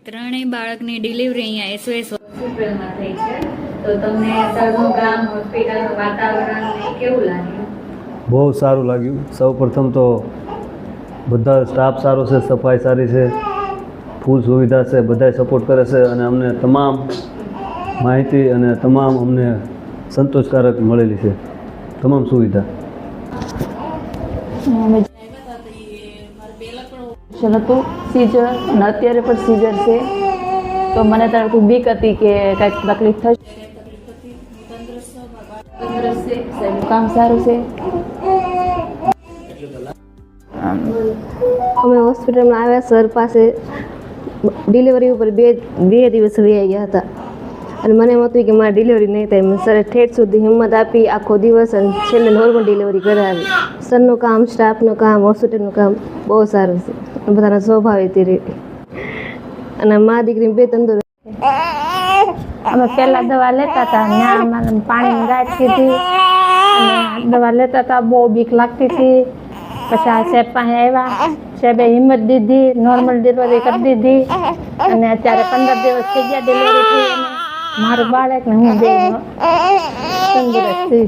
ત્રણેય બાળકની ડિલિવરી અહીંયા એસઓએસ હોસ્પિટલમાં થઈ છે. તો તમને સરનું ગામ, હોસ્પિટલનું વાતાવરણ કેવું લાગ્યું? બહુ સારું લાગ્યું. સૌ પ્રથમ તો બધા સ્ટાફ સારો છે, સફાઈ સારી છે, ફૂલ સુવિધા છે, બધાય સપોર્ટ કરે છે અને અમને તમામ માહિતી અને તમામ અમને સંતોષકારક મળેલી છે, તમામ સુવિધા. હતું સીઝર અને અત્યારે પણ સીઝર છે, તો મને ત્યારે ખૂબ બીક હતી કે કંઈક તકલીફ થશે. કામ સારું છે. અમે હોસ્પિટલમાં આવ્યા, સર પાસે ડિલિવરી ઉપર બે દિવસ વહી ગયા હતા અને મને એમ હતું કે મારી ડિલિવરી નહીં થાય. સરે ઠેઠ સુધી હિંમત આપી, આખો દિવસ, અને છેલ્લે નોર્મલ ડિલિવરી કરાવી. સરનું કામ, સ્ટાફનું કામ, હોસ્પિટલનું કામ બહુ સારું છે. બધાના સ્વભાવ તે રીતે. અને મા દીકરી બે તંદુરસ્ત. અમે પહેલાં દવા લેતા હતા, ત્યાં અમારે પાણીની ગાંઠ કીધી અને દવા લેતા હતા, બહુ બીક લાગતી હતી. પછી આ સાહેબ પાસે આવ્યા, સાહેબે હિંમત દીધી, નોર્મલ ડિલિવરી કરી દીધી અને અત્યારે 15 દિવસ થઈ ગયા ડિલિવરી થઈ. મારું બાળક ને હું બે તંદુરસ્ત છું.